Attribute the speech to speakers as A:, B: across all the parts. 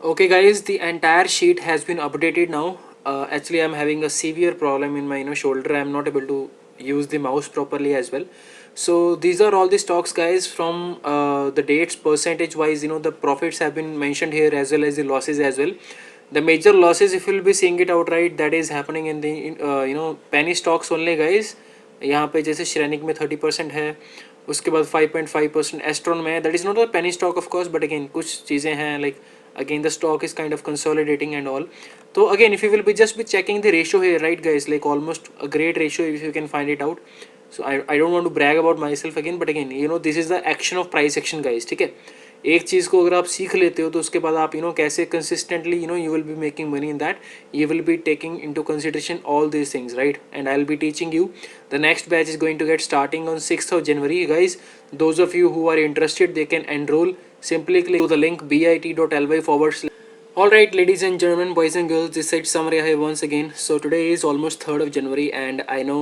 A: Okay, guys, the entire sheet has been updated now. Actually, I'm having a severe problem in my shoulder. I'm not able to use the mouse properly as well. So these are all the stocks, guys, from the dates percentage wise. The profits have been mentioned here as well as the losses as well. The major losses, if you'll be seeing it outright, that is happening in the penny stocks only, guys. यहाँ पे जैसे श्रेनिक में 30% है, उसके बाद 5.5% एस्ट्रॉन में है. That is not a penny stock of course, but again कुछ चीज़ें हैं like again the stock is kind of consolidating and all. So again, if you will be just be checking the ratio here, right guys, like almost a great ratio if you can find it out. So I don't want to brag about myself again, but again this is the action of price action, guys. ठीक है, एक चीज़ को अगर आप सीख लेते हो तो उसके बाद आप कैसे consistently you will be making money in that, you will be taking into consideration all these things, right. And I will be teaching you. The next batch is going to get starting on 6th of January, guys. Those of you who are interested, they can enroll. Simply click to the link bit.ly/. Alright, ladies and gentlemen, boys and girls, this side Samarya here once again. So today is almost 3rd of January, and I know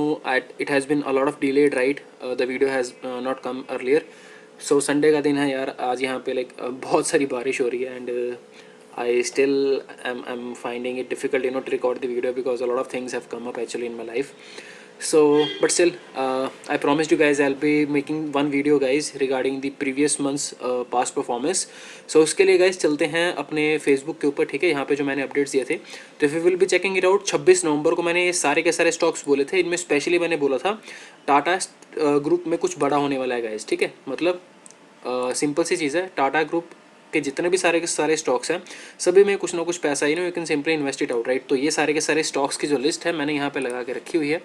A: it has been a lot of delayed, right? The video has not come earlier. So Sunday का दिन है यार, आज यहाँ पे like बहुत सारी बारिश हो रही है, and I still am finding it difficult to record the video because a lot of things have come up actually in my life. So but still, I promised you guys I'll be making one video, guys, regarding the previous month's past performance. So उसके लिए guys चलते हैं अपने Facebook के ऊपर, ठीक है. यहाँ पे जो मैंने अपडेट्स दिए थे, तो if you will be checking it out, 26 नवंबर को मैंने ये सारे के सारे स्टॉक्स बोले थे. इनमें स्पेशली मैंने बोला था टाटा ग्रुप में कुछ बड़ा होने वाला है, गाइस. ठीक है, मतलब सिंपल सी चीज़ है. टाटा ग्रुप के जितने भी सारे के सारे स्टॉक्स हैं, सभी में कुछ ना कुछ पैसा you can simply invest it out, right. तो ये सारे के सारे स्टॉक्स की जो लिस्ट है मैंने यहाँ पे लगा के रखी हुई है.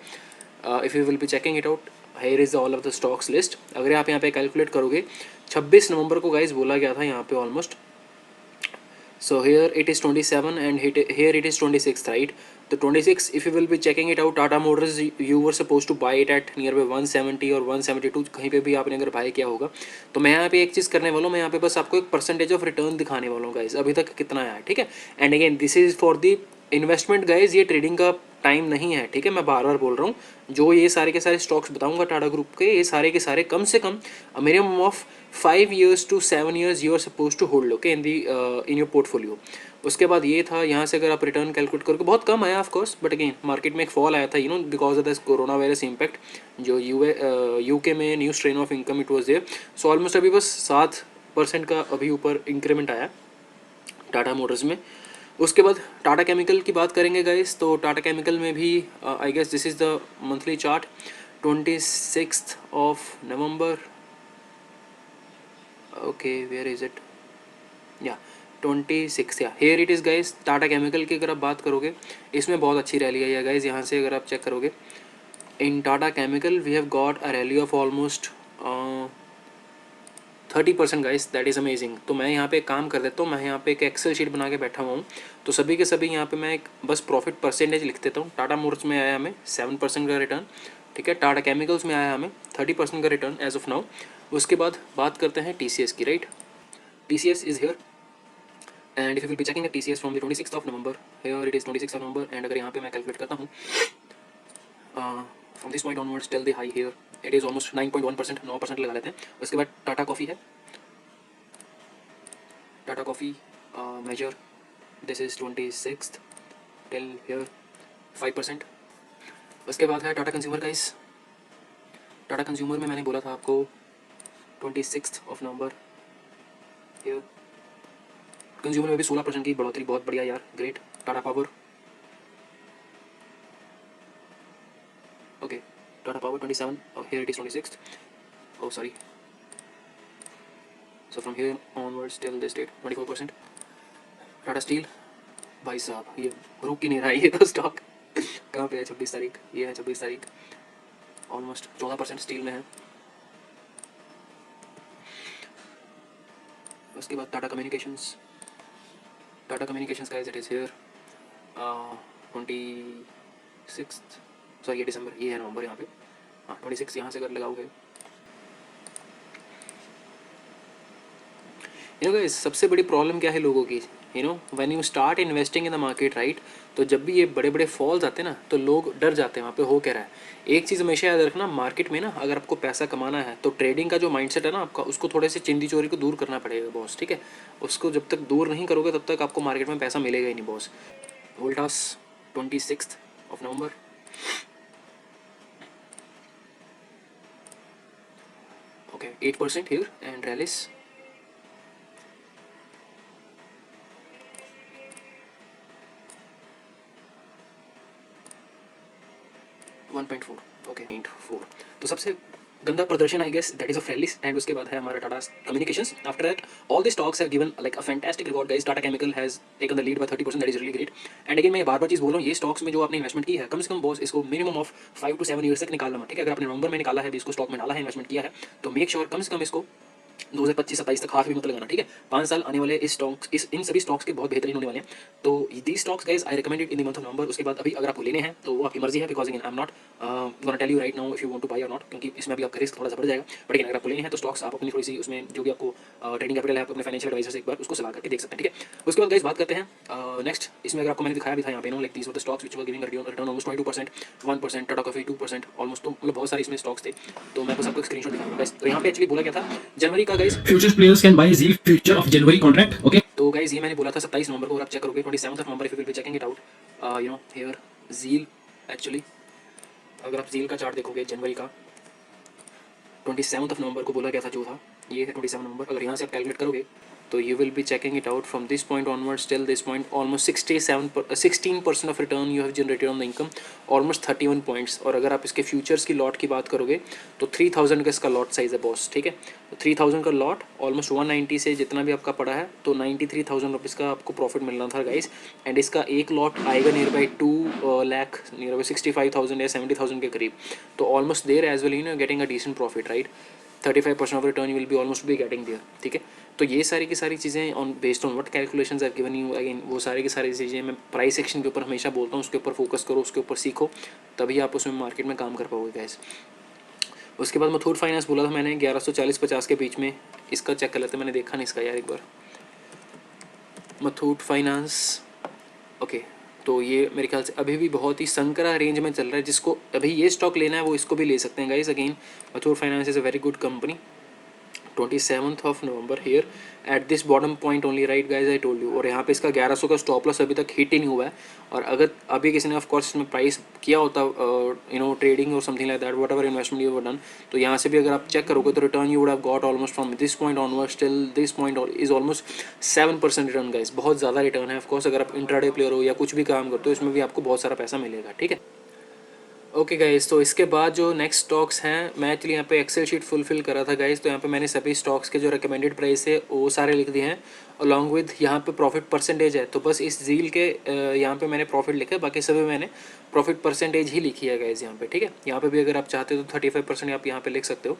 A: If you will be checking it out, here is all of the stocks list. अगर आप यहाँ पे कैलकुलेट करोगे, 26 नवंबर को गाइज बोला गया था यहाँ पे almost. So here it is 27 and here it is 26th, right? The 26, if you will be checking it out, Tata Motors, you were supposed to buy it at nearby 170 और 172, कहीं पे भी आपने अगर बाय किया होगा. तो मैं यहाँ पे एक चीज़ करने वाला हूँ, मैं यहाँ पे बस आपको एक परसेंटेज ऑफ रिटर्न दिखाने वाला हूँ, गाइज, अभी तक कितना आया है, ठीक है. And again this is for the investment, guys, ये ट्रेडिंग का टाइम नहीं है, ठीक है. मैं बार बार बोल रहा हूँ, जो ये सारे के सारे स्टॉक्स बताऊंगा टाटा ग्रुप के, ये सारे के सारे कम से कम minimum of 5 years to 7 years you are suppose to hold, okay, in your portfolio. उसके बाद ये था, यहाँ से अगर आप रिटर्न कैलकुलेट करोगे, बहुत कम आया of course, but again market में एक फॉल आया था because of this corona virus impact, जो यूके में new strain of income it was there. So almost अभी बस 7% का अभी ऊपर इंक्रीमेंट आया टाटा मोटर्स में. उसके बाद टाटा केमिकल की बात करेंगे, गाइस. तो टाटा केमिकल में भी I guess this is the monthly chart. 26th of November, okay, where is it? या 26, या here it is, guys. Tata chemical की अगर आप बात करोगे, इसमें बहुत अच्छी रैली आई है, गाइस. यहाँ से अगर आप चेक करोगे, in Tata chemical we have got a rally of almost 30%, guys. That is amazing. तो मैं यहाँ पे एक काम कर देता हूँ, मैं यहाँ पे एक एक्सेल शीट बना के बैठा हुआ हूँ. तो सभी के सभी यहाँ पे मैं एक बस प्रॉफिट परसेंटेज लिख देता हूँ. टाटा मोटर्स में आया हमें 7% का रिटर्न, ठीक है. टाटा केमिकल्स में आया हमें 30% का रिटर्न एज ऑफ नाउ. उसके बाद बात करते हैं TCS की, right. TCS is here, and if you will be checking the TCS from the 26th of November, here it is 26th of November. And अगर यहाँ पे मैं कैलकुलेट करता हूँ from this point onwards till the high, here it is almost 9.1%, 9% लगा लेते हैं. उसके बाद टाटा कॉफ़ी है, Tata coffee major, this is 26th till here 5%. उसके बाद है Tata consumer, guys. Tata consumer में मैंने बोला था आपको 26th of November, hair consumer में भी 16% की बढ़ोतरी, बहुत बढ़िया यार, great. Tata power, okay, Tata power 27, here it is 26th, oh sorry, so from here onwards till this date 24%. Tata steel, भाई साहब ये रुक ही नहीं रहा है ये तो स्टॉक. कहाँ पे है? 26 तारीख, ये है 26 तारीख, ऑलमोस्ट 14% स्टील में है. उसके बाद Tata communications, Tata communications, guys, it is here 26, sorry ये दिसंबर, ये है नवंबर यहाँ पे. हाँ 26 यहाँ से अगर लगाओगे, यू नो गाइस, सबसे बड़ी प्रॉब्लम क्या है लोगों की, you know when you start investing in the market right, तो जब भी ये बड़े बड़े फॉल्स आते हैं ना तो लोग डर जाते हैं वहाँ पे हो क्या रहा है। एक चीज़ हमेशा याद रखना, मार्केट में ना अगर आपको पैसा कमाना है तो ट्रेडिंग का जो माइंडसेट है ना आपका, उसको थोड़े से चिंदी चोरी को दूर करना पड़ेगा बॉस, ठीक है। उसको जब तक दूर नहीं करोगे तब तक आपको मार्केट में पैसा मिलेगा ही नहीं बॉस। वोल्टास 26 नवंबर, okay, 8% here, and Rallis 1.4, okay 0.4। तो सबसे गंदा प्रदर्शन I guess that is of Rallis, and उसके बाद है हमारा Tata communications. After that all the stocks have given like a fantastic record guys. Tata chemical has taken the lead by 30%, that is really great. And again मैं बार बार चीज़ बोल रहा हूँ, ये स्टॉक्स में जो आपने इन्वेस्टमेंट की है कम से कम बॉस इसको मिनिमम ऑफ 5 to 7 ईयर्स तक निकालना मत, ठीक है। अगर आपने नवंबर में निकाला है, इसको स्टॉक में डाला है, इन्वेस्टमेंट किया है, तो मेक श्योर कम से कम इसको 2025-27 तक हाथ भी मत लगाना, ठीक है। 5 साल आने वाले इस स्टॉक्स, इस इन सभी स्टॉक्स के बहुत बेहतरीन होने वाले हैं। तो the stocks guys I recommended in the month of November. उसके बाद अभी अगर आपको लेने हैं तो वो आपकी मर्जी है, because again I am not gonna tell you right now if you want to buy और नॉट, क्योंकि इसमें भी आपका रिस्क थोड़ा सा बढ़ जाएगा। बट अगेन अगर आपको लेने हैं तो स्टॉक्स आप अपनी थोड़ी सी उसमें जो भी आपको ट्रेडिंग कैपिटल है, आप अपने फाइनेंशियल एडवाइजर से एक बार उसको सलाह करके देख सकते हैं, ठीक है। उसके बाद गाइस बात करते हैं नेक्स्ट। इसमें अगर आपको मैंने दिखाया भी था यहाँ पे no like these were the stocks which were giving return almost 22%, 1%, Tata coffee 2% almost, तो मतलब बहुत सारे इसमें स्टॉक्स थे। तो मैं बस आपको स्क्रीनशॉट दिखाऊंगा गाइस। तो यहाँ पे एक्चुअली बोला गया था जनवरी का guys,
B: futures players can buy ZEAL future of January contract. Okay.
A: तो गाइज ये मैंने बोला था 27 नवंबर को, और आप चेक करोगे 27 नवंबर if you will be checking it out, you know here Zeel actually, अगर आप ज़ील का चार्ट देखोगे जनवरी का 27 नवंबर को बोला गया था जो था, ये है 27 नवंबर। अगर यहाँ से आप कैलकुलेट करोगे तो you will be checking it out from this point onwards till this point, almost 16% of return you have generated on the income, almost 31 points. और अगर आप इसके फ्यूचर्स की लॉट की बात करोगे तो 3000 का इसका लॉट साइज है बॉस, ठीक है। तो 3000 का लॉट ऑलमोस्ट 190 से जितना भी आपका पड़ा है तो 93,000 रुपीज़ का आपको प्रॉफिट मिलना था गाइस। एंड इसका एक लॉट आएगा near by 2 lakh, near by 65,000 या 70,000 के करीब। तो almost there as well, you know getting a decent profit right. 35% of return you will be almost be getting there, ठीक है। तो ये सारी की सारी चीज़ें on based on what calculations are given you, again वो सारी की सारी चीज़ें मैं प्राइस सेक्शन के ऊपर हमेशा बोलता हूँ, उसके ऊपर फोकस करो, उसके ऊपर सीखो, तभी आप उसमें मार्केट में काम कर पाओगे गाइस। उसके बाद मुथूट फाइनेंस बोला था मैंने 1140-50 के बीच में, इसका चेक कर लेते हैं, मैंने देखा नहीं इसका यार एक बार। मुथूट फाइनेंस ओके, तो ये मेरे ख्याल से अभी भी बहुत ही संकरा रेंज में चल रहा है। जिसको अभी ये स्टॉक लेना है वो इसको भी ले सकते हैं guys. Again Muthoot finance is a very good company. 27th November here at this bottom point only right guys, I told you. और यहाँ पे इसका 1100 का स्टॉप लॉस अभी तक हिट ही नहीं हुआ है। और अगर अभी किसी ने ऑफ कोर्स इसमें प्राइस किया होता यू नो ट्रेडिंग और something like that, what ever investment you were done, तो यहाँ से भी अगर आप चेक करोगे तो return you would have got almost from this point onwards till this point is almost 7% return guys. बहुत ज़्यादा रिटर्न है। ऑफ कोर्स अगर आप इंट्राडे प्लेयर हो या कुछ भी काम करते हो इसमें भी आपको बहुत सारा पैसा मिलेगा, ठीक है। ओके गाइस, तो इसके बाद जो नेक्स्ट स्टॉक्स हैं, मैं एक्चुअली यहाँ पे एक्सेल शीट फुलफिल करा था गाइस। तो यहाँ पे मैंने सभी स्टॉक्स के जो रिकमेंडेड प्राइस है वो सारे लिख दिए हैं, अलॉन्ग विद यहाँ पे प्रॉफिट परसेंटेज है। तो बस इस झील के यहाँ पे मैंने प्रॉफिट लिखा है, बाकी सभी मैंने प्रॉफिट परसेंटेज ही लिखी है गाइस यहाँ पे, ठीक है। यहाँ पे भी अगर आप चाहते हो तो 35% आप यहाँ पे लिख सकते हो।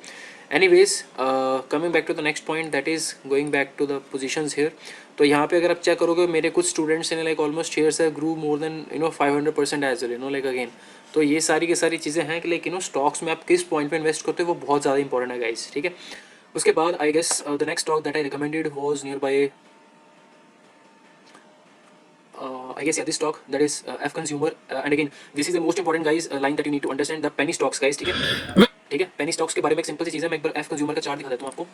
A: Anyways coming back to the next point, that is going back to the positions here. तो यहाँ पे अगर आप चेक करोगे मेरे कुछ स्टूडेंट्स ने लाइक ऑलमोस्ट शेयर्स है grew more than 500% as well, like again. तो ये सारी की सारी चीज़ें हैं कि लाइक स्टॉक्स में आप किस पॉइंट पे इन्वेस्ट करते हो वो बहुत ज़्यादा इंपॉर्टेंट है गाइस, ठीक है। उसके बाद I guess the next stock that I recommended was near by I guess yeah, this stock that is F Consumer, and again this is the most important guys line that you need to understand, the penny stocks guys, ठीक है। ठीक है, penny stocks के बारे में एक simple सी चीज़ है, मैं एक बार एफ कंज्यूमर का चार्ट दिखा देता हूँ आपको।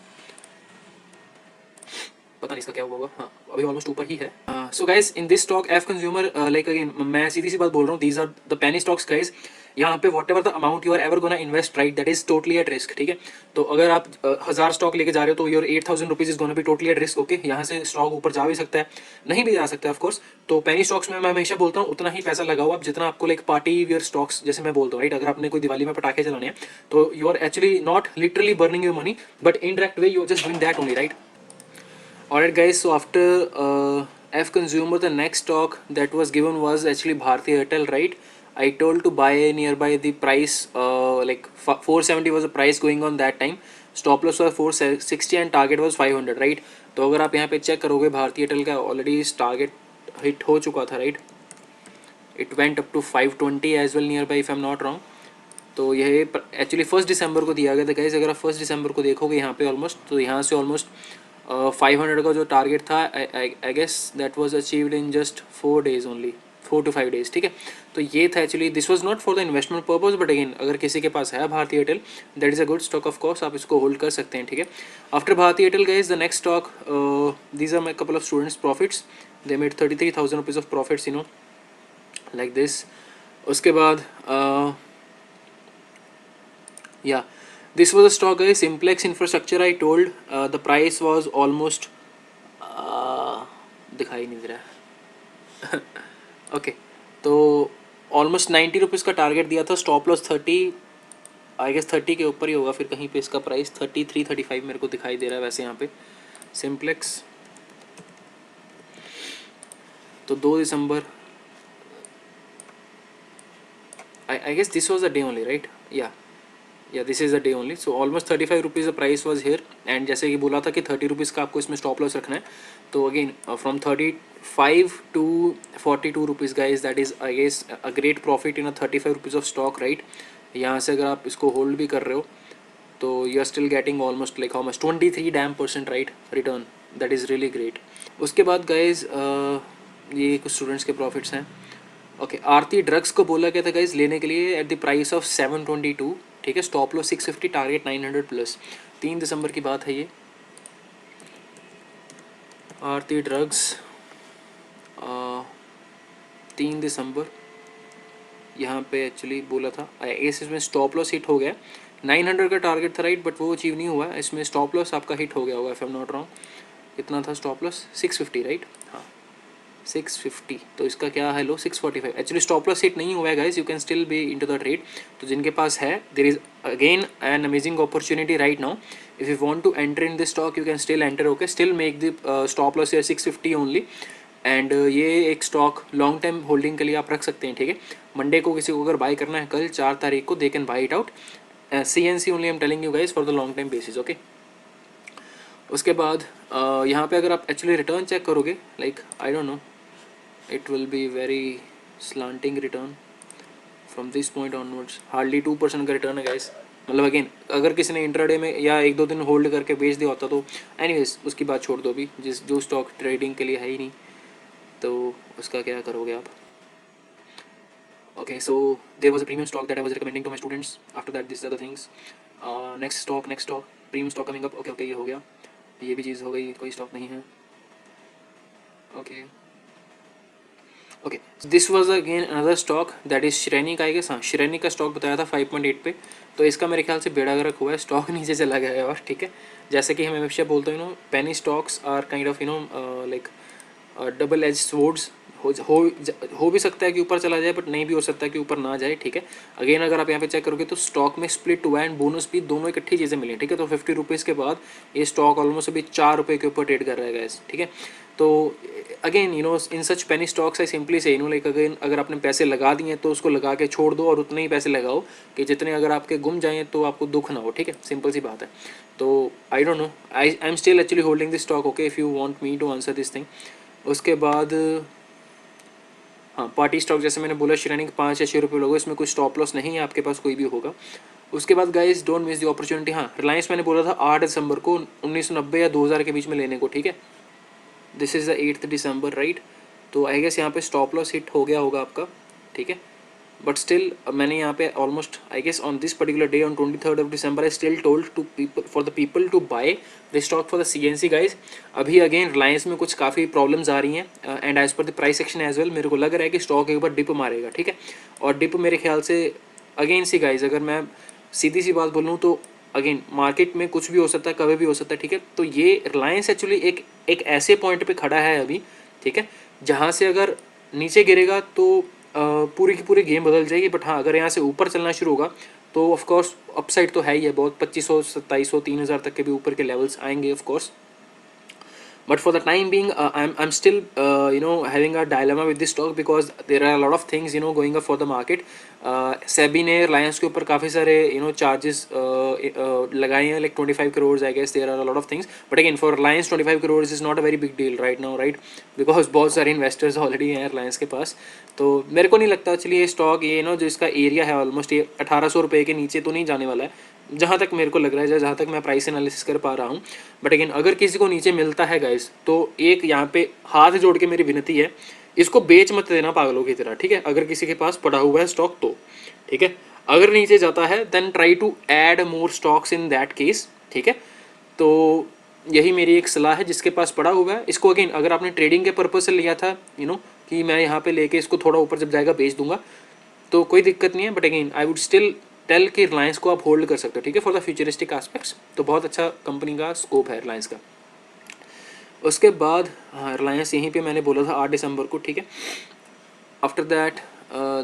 A: पता नहीं इसका क्या हुआ होगा, हाँ अभी ऑलमोस्ट ऊपर ही है। So guys in this stock F consumer, like again मैं सीधी सी बात बोल रहा हूँ, these are the penny stocks guys. यहाँ पे whatever the amount you are ever gonna invest right, that is totally at risk, ठीक है। तो अगर आप 1000 स्टॉक लेके जा रहे हो तो your 8000 rupees is gonna be totally at risk, okay. यहाँ से स्टॉक ऊपर जा भी सकता है, नहीं भी जा सकता है ऑफकोर्स। तो पेनी स्टॉक्स में मैं हमेशा बोलता हूँ उतना ही पैसा लगाओ आप जितना आपको लाइक पार्टी वियर स्टॉक्स, जैसे मैं बोलता हूँ राइट। अगर आपने कोई दिवाली में पटाखे चलाने हैं तो you are actually not literally burning your money, but in direct way you are just doing that only, right. Alright guys, so after F Consumer, the next stock that was given was actually Bharti Airtel, right? I told to buy nearby the price, like 470 was the price going on that time. Stop loss was 460 and target was 500, right? तो अगर आप यहाँ पे check करोगे भारती एयरटेल का already इस target hit हो चुका था, right. It went up to 520 as well near by, if I am not wrong. तो यह एक्चुअली 1 दिसंबर को दिया गया था गाइस। अगर आप 1 दिसंबर को देखोगे यहाँ पे ऑलमोस्ट, तो यहाँ से ऑलमोस्ट 500 का जो टारगेट था I guess that was achieved in just 4 days only, 4 to 5 days, ठीक है। तो ये था actually, this was not for the investment purpose, but again अगर किसी के पास है Bhartiya Airtel, that is a good stock, of course आप इसको होल्ड कर सकते हैं, ठीक है। After Bhartiya Airtel guys the next stock, these are my couple of students profits, they made 33,000 rupees of profits, you know, like this. उसके बाद yeah, this was a stock guys, Simplex Infrastructure. I told the price was almost दिखाई नहीं दे रहा okay तो almost 90 rupees का target दिया था, stop loss 30, I guess 30 के ऊपर ही होगा फिर कहीं पे, इसका प्राइस 33-35 मेरे को दिखाई दे रहा है वैसे यहाँ पे सिम्प्लेक्स। तो 2 दिसंबर, I guess this was the day only, right, या this is the day only. So almost 35 rupees the price was here, and जैसे कि बोला था कि 30 रुपीज़ का आपको इसमें स्टॉप लॉस रखना है। तो again from 35 to 42 rupees guys, that is I guess a great profit in a 35 rupees of stock, right. यहाँ से अगर आप इसको होल्ड भी कर रहे हो तो you are still getting almost like how much 23% right return, that is really great. उसके बाद गाइज ये कुछ स्टूडेंट्स के प्रॉफिट्स हैं। ओके, आरती ड्रग्स को बोला गया था गाइज लेने के लिए एट द प्राइस ऑफ 722, ठीक है, स्टॉप लॉस 650, टारगेट 900 प्लस। 3 दिसंबर की बात है ये, आरती ड्रग्स 3 दिसंबर यहाँ पे एक्चुअली बोला था, इसमें स्टॉप लॉस हिट हो गया, 900 का टारगेट था राइट, बट वो अचीव नहीं हुआ, इसमें स्टॉप लॉस आपका हिट हो गया होगा, if I am not wrong. कितना था स्टॉप लॉस? 650 राइट, हाँ 650। तो इसका क्या है low 645। Actually stop loss hit नहीं हुआ है guys, you can still be into the trade. तो जिनके पास है, there is again an amazing opportunity right now, if you want to enter in this stock you can still enter, okay, still make the stop loss 650 only. And ये एक stock long time holding के लिए आप रख सकते हैं, ठीक है। मंडे को किसी को अगर बाई करना है, कल 4 तारीख को, they can buy it out, CNC only I am telling you guys for the long time basis, okay. उसके बाद यहाँ पे अगर आप एक्चुअली रिटर्न चेक करोगे, like I don't no, it will be very slanting return from this point onwards, hardly 2% का return है guys. मतलब अगेन अगर किसी ने इंट्राडे में या 1-2 दिन होल्ड करके बेच दिया होता तो एनीवेज उसकी बात छोड़ दो, अभी जो स्टॉक ट्रेडिंग के लिए है ही नहीं, तो उसका क्या करोगे आप। Okay, so there was a premium stock that I was recommending to my students, after that this are the things. Next stock premium stock coming up, okay ये हो गया, ये भी चीज़ हो गई, कोई स्टॉक नहीं है, okay. Okay, this was again another stock that is श्रेणी का, आई गेस, हाँ श्रेणी का स्टॉक बताया था 5.8 पे, तो इसका मेरे ख्याल से बेड़ा गर्क हुआ है, स्टॉक नीचे चला गया है और, ठीक है। जैसे कि हम हमेशा बोलते हैं, you know, penny stocks are kind of, you know, like double edge swords, हो भी सकता है कि ऊपर चला जाए, बट नहीं भी हो सकता है कि ऊपर ना जाए, ठीक है। अगेन अगर आप यहाँ पे चेक करोगे तो स्टॉक में स्प्लिट हुआ एंड बोनस भी, दोनों इकट्ठी चीज़ें मिली, ठीक है। तो 50 रुपीज़ के बाद ये स्टॉक ऑलमोस्ट अभी 4 रुपये के ऊपर ट्रेड कर रहा है गाइस, ठीक है। तो again you know, in such penny stocks I simply से, यू नो, लाइक अगेन अगर आपने पैसे लगा दिए तो उसको लगा के छोड़ दो और उतने ही पैसे लगाओ कि जितने अगर आपके गुम जाएँ तो आपको दुख ना हो, ठीक है, सिंपल सी बात है। तो I don't know, I am still actually holding this stock, okay, if you want me to answer this thing. उसके बाद हाँ, पार्टी स्टॉक जैसे मैंने बोला, श्रेणी के 5 या 6 रुपये लोगों, इसमें कोई स्टॉप लॉस नहीं है, आपके पास कोई भी होगा। उसके बाद guys don't miss the opportunity. हाँ, रिलायंस मैंने बोला था 8 दिसंबर को 1990 या 2000 के बीच में लेने को, ठीक है। This is the 8 December right, तो आई गेस यहाँ पे स्टॉप लॉस हिट हो गया होगा आपका, ठीक है। बट स्टिल मैंने यहाँ पे almost I guess on this particular day on 23rd of December I still told to people, for the people to buy the stock for the CNC guys. अभी अगेन रिलायंस में कुछ काफ़ी प्रॉब्लम्स आ रही हैं and as per the price action as well, मेरे को लग रहा है कि स्टॉक एक बार डिप मारेगा, ठीक है। और डिप मेरे ख्याल से अगेन सी गाइज, अगर मैं सीधी सी बात बोलूँ तो अगेन मार्केट में कुछ भी हो सकता है, कभी भी हो सकता है, ठीक है। तो ये रिलायंस एक्चुअली एक ऐसे पॉइंट पे खड़ा है अभी, ठीक है, जहाँ से अगर नीचे गिरेगा तो पूरी की पूरी गेम बदल जाएगी। बट हाँ, अगर यहाँ से ऊपर चलना शुरू होगा तो ऑफ कोर्स अपसाइड तो है ही है बहुत, 2500, 2700, 3000 तक के भी ऊपर के लेवल्स आएंगे of course. But for the time being, I'm still you know, having a dilemma with this stock because there are a lot of things, you know, going up for the market. SEBI ने रिलायंस के ऊपर काफ़ी सारे, you know, charges लगाए हैं, like 25 crores I guess, there are a lot of things, but again for Reliance 25 crores is not a very big deal right now, right, because बहुत सारे investors already हैं रिलायंस के पास। तो मेरे को नहीं लगता चलिए ये स्टॉक, ये नो, जो इसका एरिया है ऑलमोस्ट ये 1800 रुपये के नीचे तो नहीं जाने वाला है, जहाँ तक मेरे को लग रहा है, जहाँ तक मैं प्राइस एनालिसिस कर पा रहा हूँ। बट अगेन अगर किसी को नीचे मिलता है गाइस, तो एक यहाँ पे हाथ जोड़ के मेरी विनती है, इसको बेच मत देना पागलों की तरह, ठीक है। अगर किसी के पास पड़ा हुआ है स्टॉक तो ठीक है, अगर नीचे जाता है then try to add more stocks in that case, ठीक है। तो यही मेरी एक सलाह है, जिसके पास पड़ा हुआ है इसको अगेन अगर आपने ट्रेडिंग के पर्पज से लिया था, कि मैं यहाँ पे लेके इसको थोड़ा ऊपर जब जाएगा बेच दूंगा, तो कोई दिक्कत नहीं है। But again I would still tell कि रिलायंस को आप होल्ड कर सकते हो, ठीक है, फॉर द फ्यूचरिस्टिक एस्पेक्ट्स। तो बहुत अच्छा कंपनी का स्कोप है रिलायंस का। उसके बाद हाँ, रिलायंस यहीं पे मैंने बोला था 8 दिसंबर को, ठीक है। After that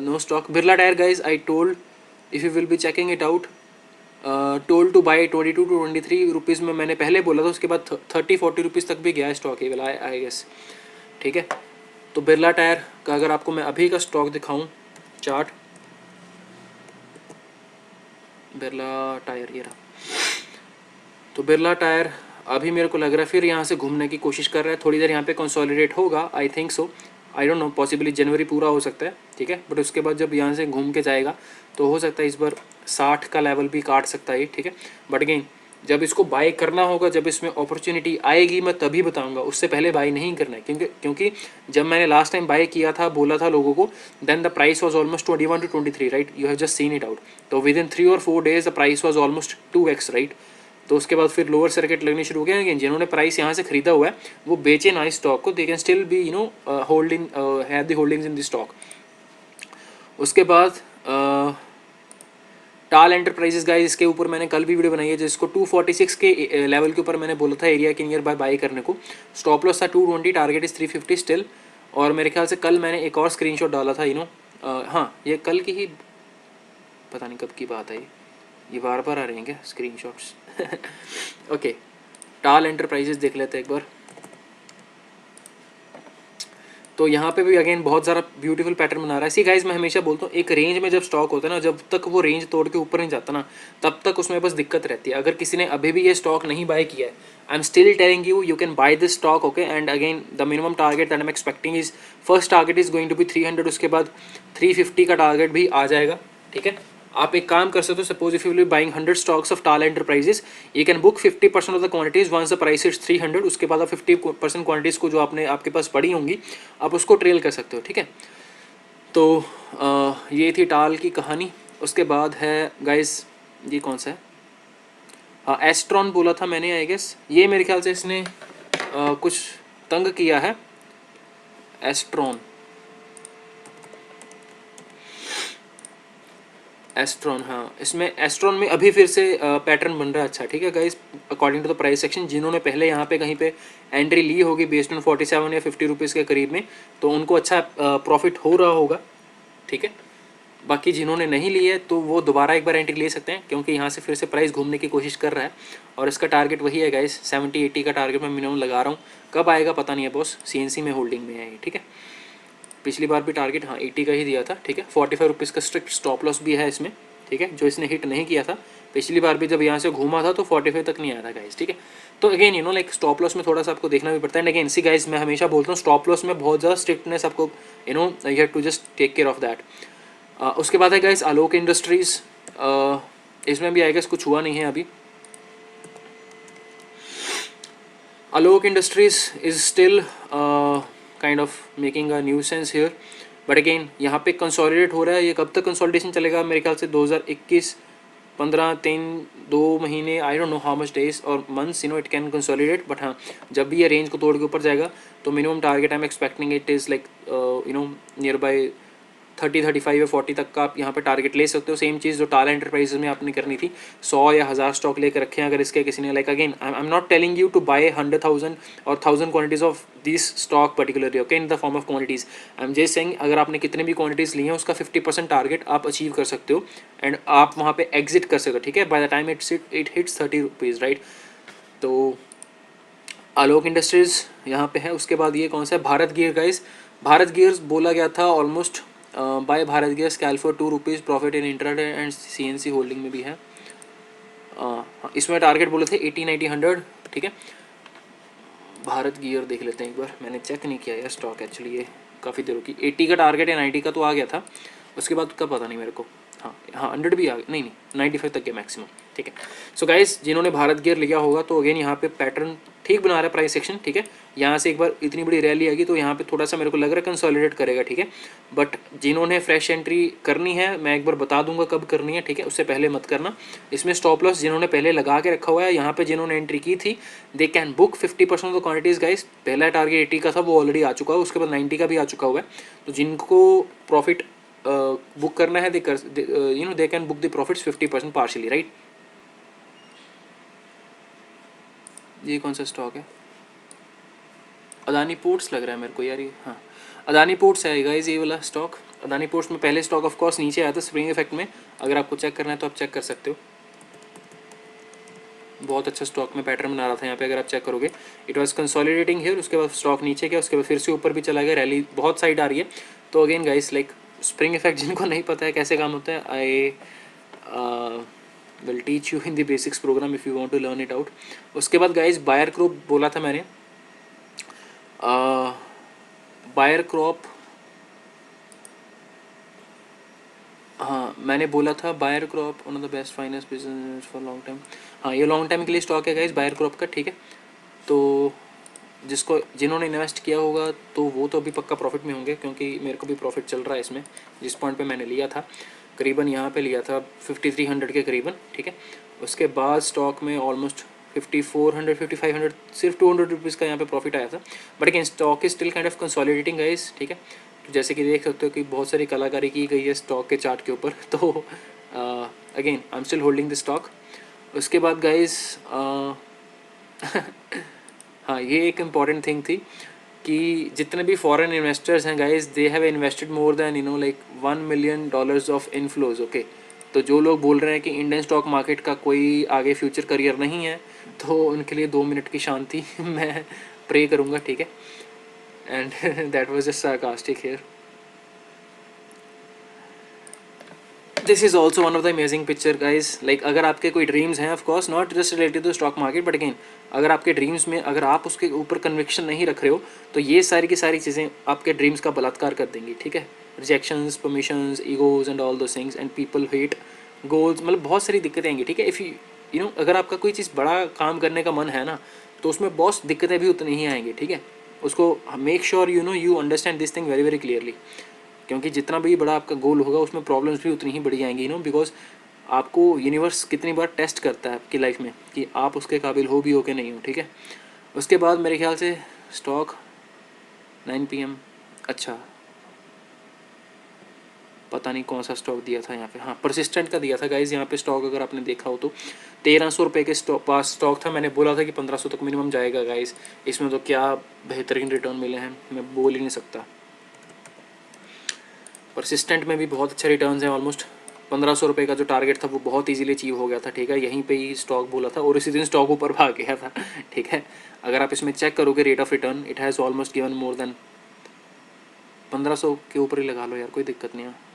A: no stock. Birla tyre guys I told if you will be checking it out, told to buy 22 to 23 rupees में मैंने पहले बोला था। उसके बाद 30-40 रुपीज़ तक भी गया है स्टॉक, ये वाला आई गेस, ठीक है। तो बिरला टायर का अगर आपको मैं अभी का स्टॉक दिखाऊं, चार्ट, बिरला टायर ये रहा। तो बिरला टायर अभी मेरे को लग रहा है फिर यहाँ से घूमने की कोशिश कर रहा है, थोड़ी देर यहाँ पे कंसोलिडेट होगा, I think so, I don't know, possibly जनवरी पूरा हो सकता है, ठीक है। बट उसके बाद जब यहाँ से घूम के जाएगा तो हो सकता है इस बार 60 का लेवल भी काट सकता है, ठीक है। बट अगेन जब इसको बाय करना होगा, जब इसमें अपॉर्चुनिटी आएगी मैं तभी बताऊंगा, उससे पहले बाय नहीं करना है। क्योंकि जब मैंने लास्ट टाइम बाय किया था, बोला था लोगों को, then the price was almost 21 to 23, right, you have just seen it out. तो within 3 or 4 days the price was almost 2x, right. तो उसके बाद फिर लोअर सर्किट लगनी शुरू हो गया। अगेन जिन्होंने प्राइस यहाँ से खरीदा हुआ है वो बेचे ना इस स्टॉक को, दे can still be holding, have the holdings in the stock. उसके बाद टाल एंटरप्राइजेस गाइस, इसके ऊपर मैंने कल भी वीडियो बनाई है, जिसको 246 के लेवल के ऊपर मैंने बोला था एरिया के नियर बाय करने को। स्टॉप लॉस था 220, टारगेट इज 350 स्टिल। और मेरे ख्याल से कल मैंने एक और स्क्रीनशॉट डाला था, हाँ ये कल की ही, पता नहीं कब की बात है, ये बार बार आ रही हैं क्या स्क्रीनशॉट्स। ओके, टाल एंटरप्राइजेस देख लेते हैं एक बार। तो यहाँ पे भी अगेन बहुत ज़्यादा ब्यूटीफुल पैटर्न बना रहा है। सी गाइज मैं हमेशा बोलता हूँ, एक रेंज में जब स्टॉक होता है ना, जब तक वो रेंज तोड़ के ऊपर नहीं जाता ना, तब तक उसमें बस दिक्कत रहती है। अगर किसी ने अभी भी ये स्टॉक नहीं बाय किया है, I am still telling you, you can buy this stock, okay. And again the minimum target that I am expecting is, first target is going to be 300, उसके बाद 350 का टारगेट भी आ जाएगा, ठीक है। आप एक काम कर सकते हो, suppose if you will be buying 100 stocks of Taal enterprises, you can book 50% of the quantities once the price is 300। उसके बाद आप 50% क्वांटिटीज को जो आपने आपके पास पड़ी होंगी आप उसको ट्रेल कर सकते हो, ठीक है। तो ये थी टाल की कहानी। उसके बाद है गाइस, ये कौन सा है, हाँ एस्ट्रॉन बोला था मैंने, आई गेस ये मेरे ख्याल से इसने कुछ तंग किया है, एस्ट्रॉन, एस्ट्रॉन, हाँ इसमें एस्ट्रॉन में अभी फिर से पैटर्न बन रहा है, अच्छा ठीक है guys, according to the price section. जिन्होंने पहले यहाँ पे कहीं पे एंट्री ली होगी बेस्ड ऑन 47 या 50 रुपीज़ के करीब में, तो उनको अच्छा प्रॉफिट हो रहा होगा, ठीक है। बाकी जिन्होंने नहीं ली है तो वो दोबारा एक बार एंट्री ले सकते हैं, क्योंकि यहाँ से फिर से प्राइस घूमने की कोशिश कर रहा है। और इसका टारगेट वही है गाइस, 70-80 का टारगेट मैं मिनिमम लगा रहा हूँ। कब आएगा पता नहीं है बॉस, CNC में होल्डिंग में है ये, ठीक है। पिछली बार भी टारगेट हाँ 80 का ही दिया था, ठीक है। 45 रुपीज़ का स्ट्रिक्ट स्टॉप लॉस भी है इसमें, ठीक है, जो इसने हिट नहीं किया था। पिछली बार भी जब यहाँ से घूमा था तो 45 तक नहीं आया था गाइस, ठीक है। तो अगेन लाइक स्टॉप लॉस में थोड़ा सा आपको देखना भी पड़ता है। अगेन सी गाइस मैं हमेशा बोलता हूँ स्टॉप लॉस में बहुत ज़्यादा स्ट्रिक्टनेस आपको you have to just take care of that. उसके बाद है गाइस आलोक इंडस्ट्रीज़, इसमें भी आई गेस कुछ हुआ नहीं है अभी। Alok industries is still kind of making a new sense here, but again यहाँ पे कंसोलिडेट हो रहा है। ये कब तक कंसोलिडेशन चलेगा, मेरे ख्याल से 2021 15 3 2 महीने, I don't know how much days और months it can consolidate. But हाँ जब भी ये रेंज को तोड़ के ऊपर जाएगा तो minimum target I am expecting it is like near by 30 35 या 40 तक का आप यहाँ पे टारगेट ले सकते हो। सेम चीज़ जो टाला एंटरप्राइजेस में आपने करनी थी, 100 या 1000 स्टॉक लेकर रखे हैं अगर इसके किसी ने, like again I am not telling you to buy 100,000 और 1000 quantities of this stock particularly, okay, in the form of quantities. I am just saying अगर आपने कितने भी क्वांटिटीज ली हैं उसका 50% टारगेट आप अचीव कर सकते हो एंड आप वहाँ पे एग्जिट कर सकते हो, ठीक है, by the time it hits 30 rupees, right. तो आलोक इंडस्ट्रीज़ यहाँ पे है। उसके बाद ये कौन सा है, Bharat gear guys. Bharat gears बोला गया था almost buy Bharat gears call for 2 rupees profit in intraday and CNC holding में भी है। इसमें टारगेट बोले थे 80 90 100, ठीक है। भारत गियर देख लेते हैं एक बार, मैंने चेक नहीं किया यार स्टॉक एक्चुअली, ये काफ़ी देर की 80 का टारगेट है, 90 का तो आ गया था, उसके बाद का पता नहीं मेरे को। हाँ 100 भी आ गया, नहीं 95 तक गया मैक्सिमम। ठीक है। सो गाइस, जिन्होंने भारत गियर लिया होगा तो अगेन यहाँ पे पैटर्न ठीक बना रहा है प्राइस सेक्शन, ठीक है। यहाँ से एक बार इतनी बड़ी रैली आएगी तो यहाँ पे थोड़ा सा मेरे को लग रहा है कंसोलिडेट करेगा, ठीक है। बट जिन्होंने फ्रेश एंट्री करनी है, मैं एक बार बता दूंगा कब करनी है, ठीक है, उससे पहले मत करना। इसमें स्टॉप लॉस जिन्होंने पहले लगा के रखा हुआ है, यहाँ पे जिन्होंने एंट्री की थी, दे can book 50% of the quantities guys. पहला टारगेट 80 का था, वो ऑलरेडी आ चुका है, उसके बाद 90 का भी आ चुका हुआ है। तो जिनको प्रॉफिट बुक करना है, they you know they can book the profits 50% partially, right. ये कौन सा स्टॉक है? अदानी पोर्ट्स लग रहा है मेरे को यार ये, हाँ अदानी पोर्ट्स है गाइस ये वाला स्टॉक। अदानी पोर्ट्स में पहले स्टॉक ऑफ कोर्स नीचे आया था स्प्रिंग इफेक्ट में, अगर आपको चेक करना है तो आप चेक कर सकते हो। बहुत अच्छा स्टॉक में पैटर्न बना रहा था यहाँ पे, अगर आप चेक करोगे इट वाज कंसोलिडेटिंग हियर, उसके बाद स्टॉक नीचे गया, उसके बाद फिर से ऊपर भी चला गया, रैली बहुत साइड आ रही है। तो again guys like spring effect जिनको नहीं पता है कैसे काम होता है, I will teach you in the basics program if you want to learn it out. उसके बाद गाइस बायर क्रॉप बोला था मैंने, बायर क्रॉप, हाँ मैंने बोला था buyer crop one of the best finance business for long time. हाँ ये लॉन्ग टाइम के लिए स्टॉक है गाइस बायर क्रॉप का, ठीक है। तो जिन्होंने इन्वेस्ट किया होगा तो वो तो अभी पक्का प्रॉफिट में होंगे, क्योंकि मेरे को भी प्रॉफिट चल रहा है इसमें। जिस पॉइंट पे मैंने लिया था करीबन यहाँ पे लिया था 5300 के करीबन, ठीक है। उसके बाद स्टॉक में ऑलमोस्ट 5400 5500 सिर्फ 200 रुपीज़ का यहाँ पे प्रॉफिट आया था। But again stock is still kind of consolidating guys, ठीक है। तो जैसे कि देख सकते हो कि बहुत सारी कलाकारी की गई है स्टॉक के चार्ट के ऊपर। तो again I am still holding the stock. उसके बाद गाइस हाँ ये एक इम्पॉर्टेंट थिंग थी कि जितने भी फॉरेन इन्वेस्टर्स हैं guys, they have invested more than you know like $1 million of inflows, okay. तो जो लोग बोल रहे हैं कि इंडियन स्टॉक मार्केट का कोई आगे फ्यूचर करियर नहीं है, तो उनके लिए 2 मिनट की शांति मैं प्रे करूँगा, ठीक है। And that was just sarcastic here. This is also one of the amazing picture guys. Like अगर आपके कोई ड्रीम्स हैं, of course not just related to stock market, but again अगर आपके ड्रीम्स में अगर आप उसके ऊपर कन्विक्शन नहीं रख रहे हो तो ये सारी की सारी चीज़ें आपके ड्रीम्स का बलात्कार कर देंगी, ठीक है। Rejections, permissions, egos and all those things and people hate goals, मतलब बहुत सारी दिक्कतें आएंगी, ठीक है। इफ़ यू नो अगर आपका कोई चीज़ बड़ा काम करने का मन है ना, तो उसमें बहुत दिक्कतें भी उतनी ही आएंगी, ठीक है। उसको make sure you know you understand this thing very very clearly, क्योंकि जितना भी बड़ा आपका गोल होगा उसमें प्रॉब्लम्स भी उतनी ही बड़ी आएंगी, नो, बिकॉज आपको यूनिवर्स कितनी बार टेस्ट करता है आपकी लाइफ में कि आप उसके काबिल हो भी हो कि नहीं हो, ठीक है। उसके बाद मेरे ख्याल से स्टॉक 9 PM, अच्छा पता नहीं कौन सा स्टॉक दिया था यहाँ पे, हाँ परसिस्टेंट का दिया था गाइज यहाँ पे स्टॉक, अगर आपने देखा हो तो 1300 रुपये के पास स्टॉक था। मैंने बोला था कि 1500 तक मिनिमम जाएगा गाइज। इसमें तो क्या बेहतरीन रिटर्न मिले हैं, मैं बोल ही नहीं सकता। परसिस्टेंट में भी बहुत अच्छा रिटर्न्स हैं, ऑलमोस्ट 1500 रुपये का जो टारगेट था वो बहुत इजीली अचीव हो गया था, ठीक है। यहीं पे ही स्टॉक बोला था और इसी दिन स्टॉक ऊपर भाग गया था, ठीक है। अगर आप इसमें चेक करोगे rate of return, it has almost given more than 1500 के ऊपर ही लगा लो यार, कोई दिक्कत नहीं है।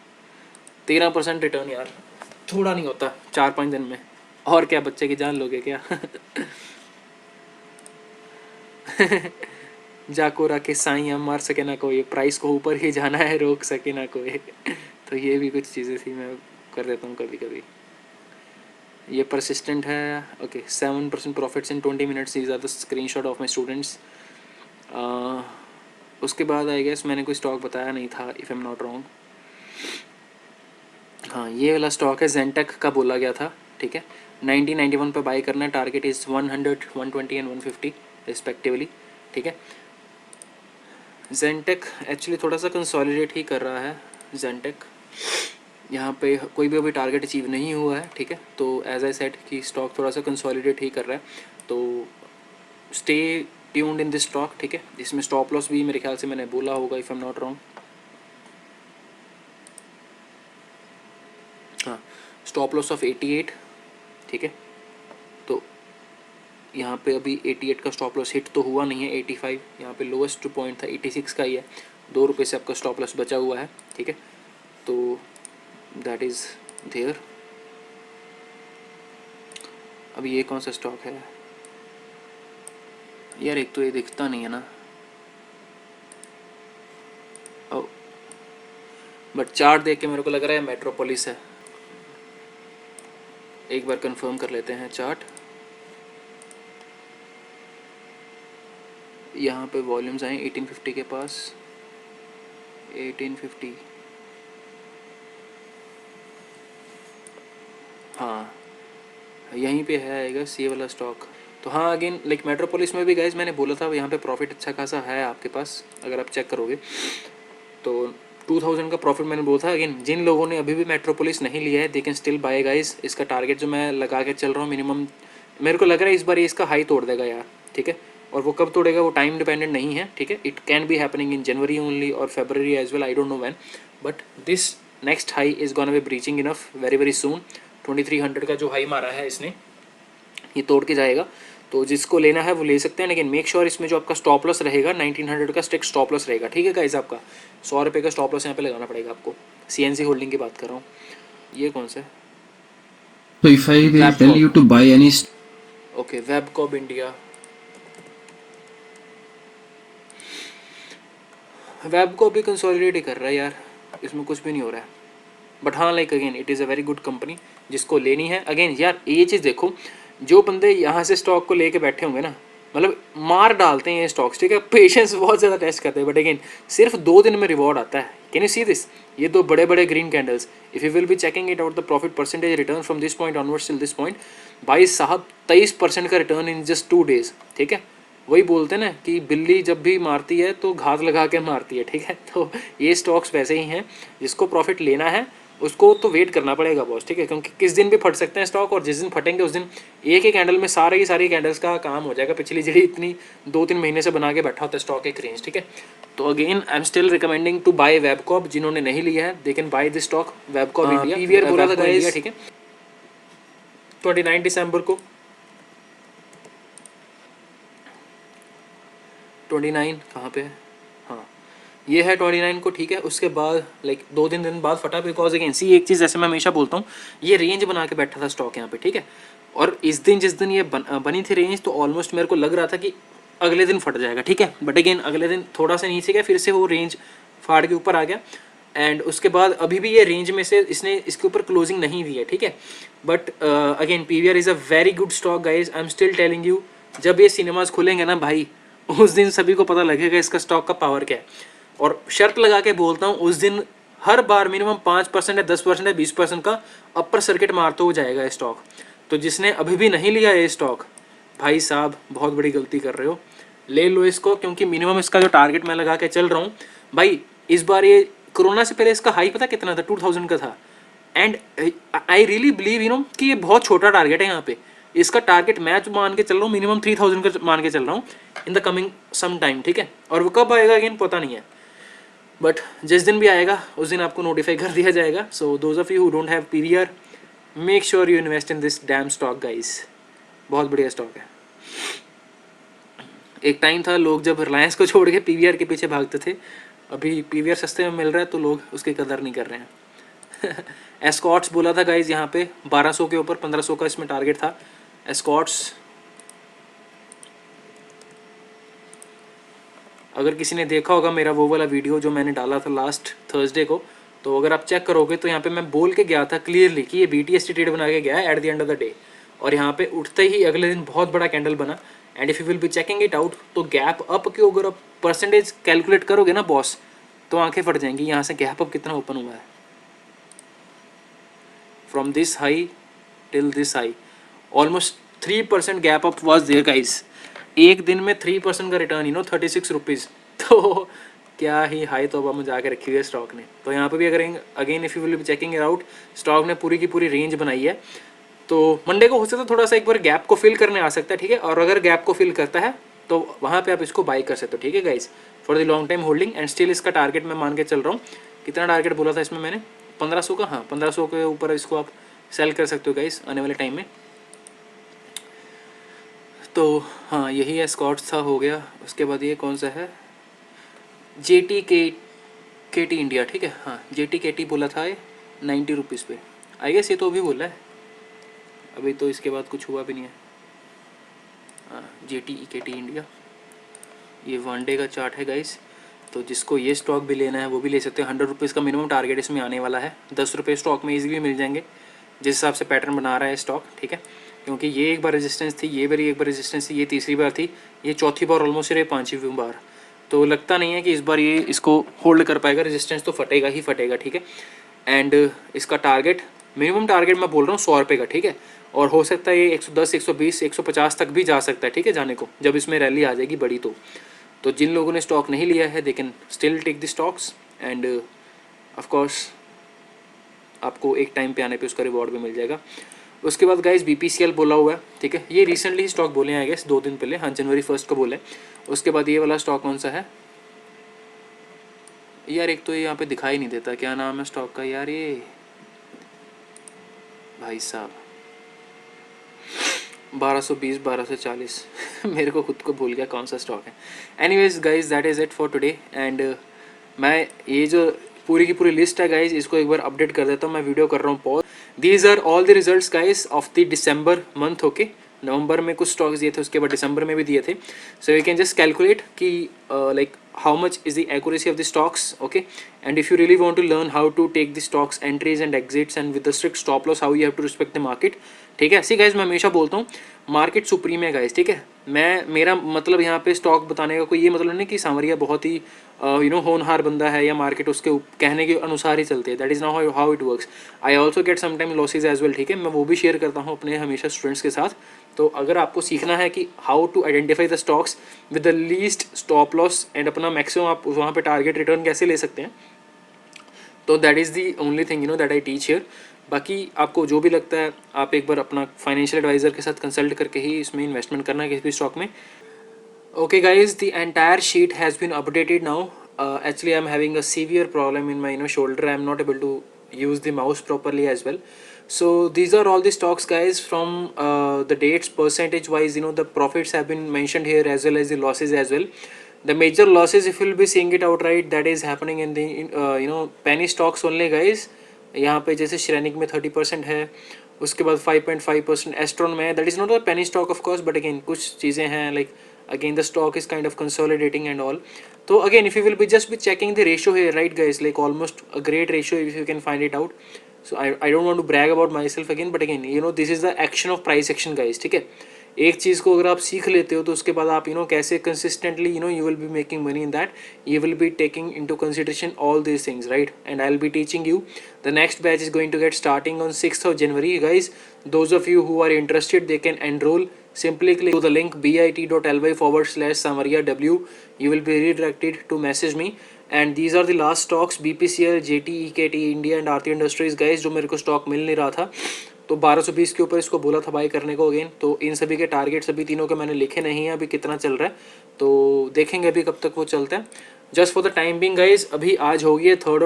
A: 13% रिटर्न यार, थोड़ा नहीं होता 4-5 दिन में। और क्या बच्चे की जान लोगे क्या? जाको राके साइयाँ मार सके ना कोई, प्राइस को ऊपर ही जाना है रोक सके ना कोई। तो ये भी कुछ चीज़ें थी, मैं कर देता हूँ कभी कभी। ये परसिस्टेंट है, okay. 7% profits in 20 minutes, these are the screen shot of my students. उसके बाद आई गेस मैंने कोई स्टॉक बताया नहीं था, if I am not wrong. हाँ ये वाला स्टॉक है, जेंटेक का बोला गया था, ठीक है। 1991 पे बाई करना है, टारगेट इज़ 100, 120 एंड 150 रिस्पेक्टिवली, ठीक है। जेंटेक एक्चुअली थोड़ा सा कंसोलिडेट ही कर रहा है। जेंटेक यहाँ पे कोई भी अभी टारगेट अचीव नहीं हुआ है, ठीक है। तो एज आई सेड कि स्टॉक थोड़ा सा कंसोलिडेट ही कर रहा है, तो stay tuned in this stock, ठीक है। इसमें स्टॉप लॉस भी मेरे ख्याल से मैंने बोला होगा, if I am not wrong. हाँ स्टॉप लॉस ऑफ 88, ठीक है। तो यहाँ पे अभी 88 का स्टॉप लॉस हिट तो हुआ नहीं है, 85 यहाँ पे लोएस्ट पॉइंट था, 86 का ही है, 2 रुपये से आपका स्टॉप लॉस बचा हुआ है, ठीक है। तो दैट इज़ देयर। अब ये कौन सा स्टॉक है यार, एक तो ये दिखता नहीं है ना, ओ बट चार्ट देख के मेरे को लग रहा है मेट्रोपोलिस है। एक बार कंफर्म कर लेते हैं चार्ट। यहाँ पे वॉल्यूम्स आए 1850 के पास, 1850, हाँ यहीं पे है आएगा सी वाला स्टॉक। तो हाँ अगेन लाइक मेट्रोपोलिस में भी गाइज मैंने बोला था यहाँ पे प्रॉफिट अच्छा खासा है आपके पास, अगर आप चेक करोगे तो 2000 का प्रॉफिट मैंने बोला था। अगेन जिन लोगों ने अभी भी मेट्रोपोलिस नहीं लिया है they can still buy guys. इसका टारगेट जो मैं लगा के चल रहा हूँ मिनिमम, मेरे को लग रहा है इस बार ये इसका हाई तोड़ देगा यार, ठीक है। और वो कब तोड़ेगा वो टाइम डिपेंडेंट नहीं है, ठीक है। It can be happening in January only और February as well, I don't know when, but this next high is gonna be breaching enough very very soon. 2300 का जो हाई मारा है इसने ये तोड़ के जाएगा, तो जिसको लेना है वो ले सकते हैं। लेकिन मेक श्योर इसमें जो आपका स्टॉप लॉस रहेगा 1900 का स्ट्रिक्ट स्टॉप लॉस रहेगा, ठीक है गाइस। आपका 100 रुपये का स्टॉप लॉस यहाँ पे लगाना पड़ेगा आपको। CNC होल्डिंग की बात कर रहा हूँ। ये कौन सा है?
B: So if I will
A: Webcom.
B: tell you to buy any
A: okay वेबकॉब इंडिया, वेबकॉब भी कंसोलिडेट ही कर रहा है यार, इसमें कुछ भी नहीं हो रहा है। बट हाँ like again it is a very good company, जिसको लेनी है। अगेन यार ये चीज़ देखो, जो बंदे यहाँ से स्टॉक को लेके बैठे होंगे ना, मतलब मार डालते हैं ये स्टॉक्स, ठीक है। पेशेंस बहुत ज़्यादा टेस्ट करते हैं, बट अगेन सिर्फ 2 दिन में रिवॉर्ड आता है। Can you see this? ये 2 बड़े बड़े green candles, if you will be checking it out the profit percentage return from this point onwards till this point, भाई साहब 23% का रिटर्न इन जस्ट 2 डेज, ठीक है। वही बोलते हैं ना कि बिल्ली जब भी मारती है तो घात लगा के मारती है, ठीक है। तो ये स्टॉक्स वैसे ही हैं, जिसको प्रॉफिट लेना है उसको तो वेट करना पड़ेगा बॉस, ठीक है। क्योंकि किस दिन भी फट सकते हैं स्टॉक, और जिस दिन फटेंगे उस दिन एक ही कैंडल में सारे की सारी कैंडल्स का काम हो जाएगा। पिछली जड़ी इतनी 2-3 महीने से बना के बैठा होता है स्टॉक एक रेंज, ठीक है। तो again I am still recommending to buy वेबकॉप। जिन्होंने नहीं लिया है they can buy this stock वेबकॉप इंडिया। पीवीआर बोला था गाइस, ठीक है, 29 दिसंबर को, 29 कहाँ पे है, हाँ ये है 29 को, ठीक है। उसके बाद लाइक 2-3 दिन बाद फटा, बिकॉज अगेन सी एक चीज़ जैसे मैं हमेशा बोलता हूँ, ये रेंज बना के बैठा था स्टॉक यहाँ पे, ठीक है। और इस दिन जिस दिन ये बनी थी रेंज, तो ऑलमोस्ट मेरे को लग रहा था कि अगले दिन फट जाएगा, ठीक है। बट अगेन अगले दिन थोड़ा सा नीचे गया, फिर से वो रेंज फाड़ के ऊपर आ गया। एंड उसके बाद अभी भी ये रेंज में से इसने इसके ऊपर क्लोजिंग नहीं दी है, ठीक है। But again PVR is a very good stock guys, I am still telling you. जब ये सिनेमाज खुलेंगे ना भाई, उस दिन सभी को पता लगेगा इसका स्टॉक का पावर क्या है। और शर्त लगा के बोलता हूँ उस दिन हर बार मिनिमम 5% या 10% या 20% का अपर सर्किट मारते हुए जाएगा ये स्टॉक। तो जिसने अभी भी नहीं लिया ये स्टॉक, भाई साहब बहुत बड़ी गलती कर रहे हो, ले लो इसको। क्योंकि मिनिमम इसका जो टारगेट मैं लगा के चल रहा हूँ भाई, इस बार ये कोरोना से पहले इसका हाई पता कितना था? 2000 का था। And I really believe you know कि ये बहुत छोटा टारगेट है यहाँ पे। इसका टारगेट मैं जो मान के चल रहा हूँ मिनिमम 3000 का मान के चल रहा हूँ in the coming some time, ठीक है। और वो कब आएगा अगेन पता नहीं है, बट जिस दिन भी आएगा उस दिन आपको नोटिफाई कर दिया जाएगा। So those of you who don't have PVR, make sure you invest in this dam stock guys, बहुत बढ़िया स्टॉक है। एक टाइम था लोग जब रिलायंस को छोड़ के पीवीआर के पीछे भागते थे, अभी पीवीआर सस्ते में मिल रहा है तो लोग उसकी कदर नहीं कर रहे हैं। एस्कॉट्स बोला था गाइज यहाँ पे 1200 के ऊपर, 1500 का इसमें टारगेट था। एस्कॉट्स अगर किसी ने देखा होगा मेरा वो वाला वीडियो जो मैंने डाला था लास्ट थर्सडे को, तो अगर आप चेक करोगे तो यहाँ पे मैं बोल के गया था क्लियरली कि ये BTST ट्रेड बना के गया है at the end of the day. और यहाँ पे उठते ही अगले दिन बहुत बड़ा कैंडल बना। And if you will be checking it out, तो गैप अप के अगर आप परसेंटेज कैलकुलेट करोगे ना बॉस, तो आंखें फट जाएंगी। यहाँ से गैप अप कितना ओपन हुआ है, from this high till this high almost 3% gap up was there guys. एक दिन में 3% का रिटर्न, 36 रुपीज़। तो क्या ही हाई तो अब जाके रखी हुई है स्टॉक ने। तो यहाँ पे भी अगर again if you will be checking it out, stock ने पूरी की पूरी रेंज बनाई है। तो मंडे को हो सकता है थोड़ा सा एक बार गैप को फिल करने आ सकता है, ठीक है। और अगर गैप को फिल करता है तो वहाँ पे आप इसको बाई कर सकते हो, ठीक है guys, for the long time holding. And still इसका टारगेट मैं मान के चल रहा हूँ, कितना टारगेट बोला था इसमें मैंने, 1500 का। हाँ 1500 के ऊपर इसको आप सेल कर सकते हो गाइस आने वाले टाइम में। तो हाँ यही एस्कॉट्स था, हो गया। उसके बाद ये कौन सा है, JTKT इंडिया, ठीक है। हाँ JTKT बोला था ये 90 रुपीज़ पे, आई गेस ये तो अभी बोला है, अभी तो इसके बाद कुछ हुआ भी नहीं है। हाँ JTKT इंडिया, ये 1 डे का चार्ट है गाइस। तो जिसको ये स्टॉक भी लेना है वो भी ले सकते हैं। 100 रुपीज़ का मिनिमम टारगेट इसमें आने वाला है, 10 रुपये स्टॉक में ईजिली मिल जाएंगे। जिस हिसाब से पैटर्न बना रहा है स्टॉक, ठीक है। क्योंकि ये एक बार रेजिस्टेंस थी, ये बार एक बार रेजिस्टेंस थी, ये तीसरी बार थी, ये चौथी बार ऑलमोस्ट, ये पांचवी बार। तो लगता नहीं है कि इस बार ये इसको होल्ड कर पाएगा, रेजिस्टेंस तो फटेगा ही फटेगा, ठीक है। एंड इसका टारगेट, मिनिमम टारगेट मैं बोल रहा हूँ 100 रुपये का, ठीक है। और हो सकता है ये 110, 120, 150 तक भी जा सकता है, ठीक है, जाने को, जब इसमें रैली आ जाएगी बड़ी। तो जिन लोगों ने स्टॉक नहीं लिया है they can still take the stocks and of course आपको एक टाइम पे आने पे उसका रिवॉर्ड भी मिल जाएगा। उसके बाद गाइस BPCL बोला हुआ है, ठीक है। ये रिसेंटली ही स्टॉक बोले हैं आई गेस, 2 दिन पहले, हाँ जनवरी 1 को बोले। उसके बाद ये वाला स्टॉक कौन सा है यार, एक तो ये यहाँ पे दिखाई नहीं देता, क्या नाम है स्टॉक का यार, ये भाई साहब 1220, 1240 मेरे को खुद को भूल गया कौन सा स्टॉक है। Anyways guys that is it for today and मैं ये जो पूरी की पूरी लिस्ट है गाइज, इसको एक बार अपडेट कर देता हूँ। मैं वीडियो कर रहा हूँ pause. These are all the results guys of the December month, okay. नवंबर में कुछ स्टॉक्स दिए थे, उसके बाद दिसंबर में भी दिए थे। So you can just calculate कि like how much is the accuracy of the stocks, okay. And if you really want to learn how to take the stocks entries and exits and with the strict stop loss how you have to respect the market, ठीक है। See guys मैं हमेशा बोलता हूँ market supreme है guys, ठीक है। मेरा मतलब यहाँ पे स्टॉक बताने का कोई ये मतलब नहीं कि सांवरिया बहुत ही होनहार बंदा है या मार्केट उसके कहने के अनुसार ही चलती है। That is not how it works. I also get sometime losses as well, ठीक है। मैं वो भी शेयर करता हूँ अपने हमेशा स्टूडेंट्स के साथ। तो अगर आपको सीखना है कि how to identify the stocks with the least stop loss and अपना मैक्सिमम आप वहाँ पे टारगेट रिटर्न कैसे ले सकते हैं, तो that is the only thing that I teach here. बाकी आपको जो भी लगता है आप एक बार अपना फाइनेंशियल एडवाइज़र के साथ कंसल्ट करके ही इसमें इन्वेस्टमेंट करना है किसी भी स्टॉक में। Okay guys, the entire sheet has been updated now. Actually I'm having a severe problem in my shoulder. I'm not able to use the mouse properly as well. So these are all the stocks guys from the dates percentage wise, the profits have been mentioned here as well as the losses as well. The major losses, if you'll be seeing it outright, that is happening in the penny stocks only guys. यहाँ पे जैसे श्रेनिक में 30% है, उसके बाद 5.5% एस्ट्रॉन में है। That is not a penny stock of course, but again कुछ चीज़ें हैं like again the stock is kind of consolidating and all. So again if you will be just be checking the ratio here, right guys, like almost a great ratio if you can find it out. So I don't want to brag about myself again, but again this is the action of price action guys, ठीक है। एक चीज़ को अगर आप सीख लेते हो तो उसके बाद आप कैसे consistently you will be making money in that, you will be taking into consideration all these things, right. And I will be teaching you. The next batch is going to get starting on 6th of January guys. Those of you who are interested, they can enroll. Simply click to the link bit.ly/SamariaW. You will be redirected to message me. And these are the last stocks, BPCL, JT, EKT, India and Aarti Industries guys, जो मेरे को stock मिल नहीं रहा था। तो 1220 के ऊपर इसको बोला था बाई करने को अगेन। तो इन सभी के टारगेट सभी तीनों के मैंने लिखे नहीं हैं अभी कितना चल रहा है, तो देखेंगे अभी कब तक वो चलता है। Just for the time being guys, अभी आज हो गई है 3rd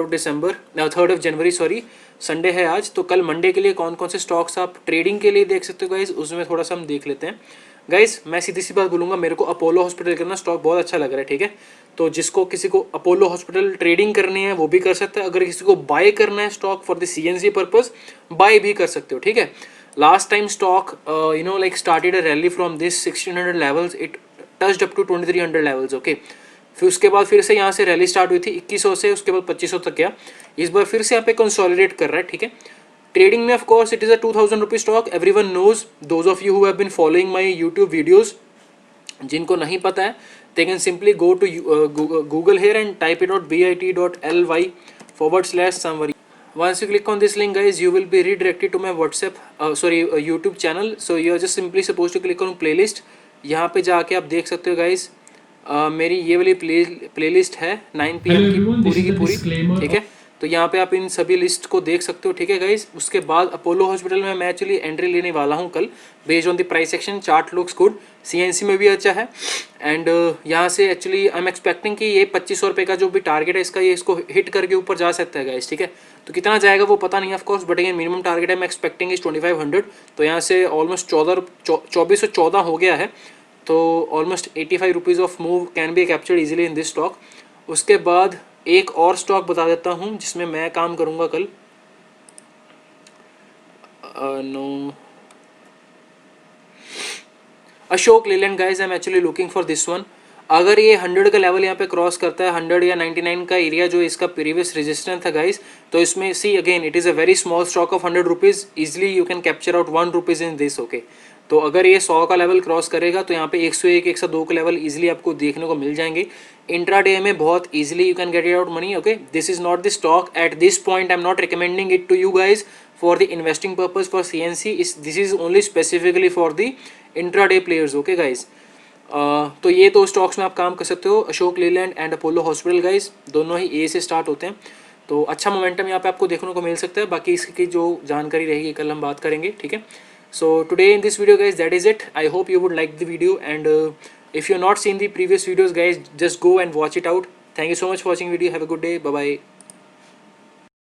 A: of January, sorry Sunday है आज। तो कल मंडे के लिए कौन कौन से स्टॉक्स आप ट्रेडिंग के लिए देख सकते हो गाइज, उसमें थोड़ा सा हम देख लेते हैं। गाइज मैं सीधी सी बात बोलूँगा, मेरे को अपोलो हॉस्पिटल करना स्टॉक बहुत अच्छा लग रहा है, ठीक है। तो जिसको किसी को अपोलो हॉस्पिटल ट्रेडिंग करनी है वो भी कर सकता है। अगर किसी को बाय करना है stock for the CNC purpose, buy भी कर सकते हो, ठीक है। Last time stock like started a rally from this 1600 levels, it touched up to 2300 levels, okay. फिर उसके बाद फिर से यहाँ से रैली स्टार्ट हुई थी 2100 से, उसके बाद 2500 तक गया। इस बार फिर से यहाँ पे कंसोलिडेट कर रहा है, ठीक है। ट्रेडिंग में of course it is a 2000 rupee stock, everyone knows, those of you who have been following my YouTube videos. जिनको नहीं पता है they can simply go to Google here and type it out bit.ly/Samvari. Once you click on this link guys, you will be redirected to my WhatsApp YouTube channel. So you are just simply supposed to click on playlist. यहाँ पे जाके आप देख सकते हो guys, मेरी ये वाली प्लेलिस्ट है 9 PM की पूरी, ठीक है। तो यहाँ पे आप इन सभी लिस्ट को देख सकते हो, ठीक है गाइज। उसके बाद अपोलो हॉस्पिटल में मैं एक्चुअली एंट्री लेने वाला हूँ कल, based on the price section. Chart looks good, CNC में भी अच्छा है। एंड यहाँ से एक्चुअली आई एम एक्सपेक्टिंग कि ये 2500 रुपये का जो भी टारगेट है इसका, ये इसको हिट करके ऊपर जा सकता है गाइज, ठीक है। तो कितना जाएगा वो पता नहीं है ऑफकोर्स, बट ये मिनिमम टारगेट है, मैं एक्सपेक्टिंग इज 2500। तो यहाँ से ऑलमोस्ट 2414 हो गया है। तो almost 85 rupees of move can be captured easily in this stock. उसके बाद एक और स्टॉक बता देता हूँ जिसमें मैं काम करूँगा कल। No, Ashok Leyland guys, I am actually looking for this one. अगर ये 100 का लेवल यहाँ पे क्रॉस करता है, 100 या 99 का एरिया जो इसका प्रीवियस रेजिस्टेंस था गाइस, तो इसमें see again it is a very small stock of 100 rupees, easily you can capture out 1 rupees in this. Okay, तो अगर ये 100 का लेवल क्रॉस करेगा तो यहाँ पे 101 102 का लेवल इजिली आपको देखने को मिल जाएंगे। इंट्राडे में बहुत easily you can get it out money. Okay, this is not the stock at this point, I am not recommending it to you guys for the investing purpose for CNC, this is only specifically for the intraday players. Okay guys, तो ये तो stocks में आप काम कर सकते हो, Ashok Leyland and Apollo hospital guys, दोनों ही ए से स्टार्ट होते हैं, तो अच्छा मोमेंटम यहाँ पे आपको देखने को मिल सकता है। बाकी इसकी जो जानकारी रहेगी कल हम बात करेंगे, ठीक है। So today in this video guys that is it, I hope you would like the video and if you not seen the previous videos guys just go and watch it out. Thank you so much for watching video, have a good day, bye bye.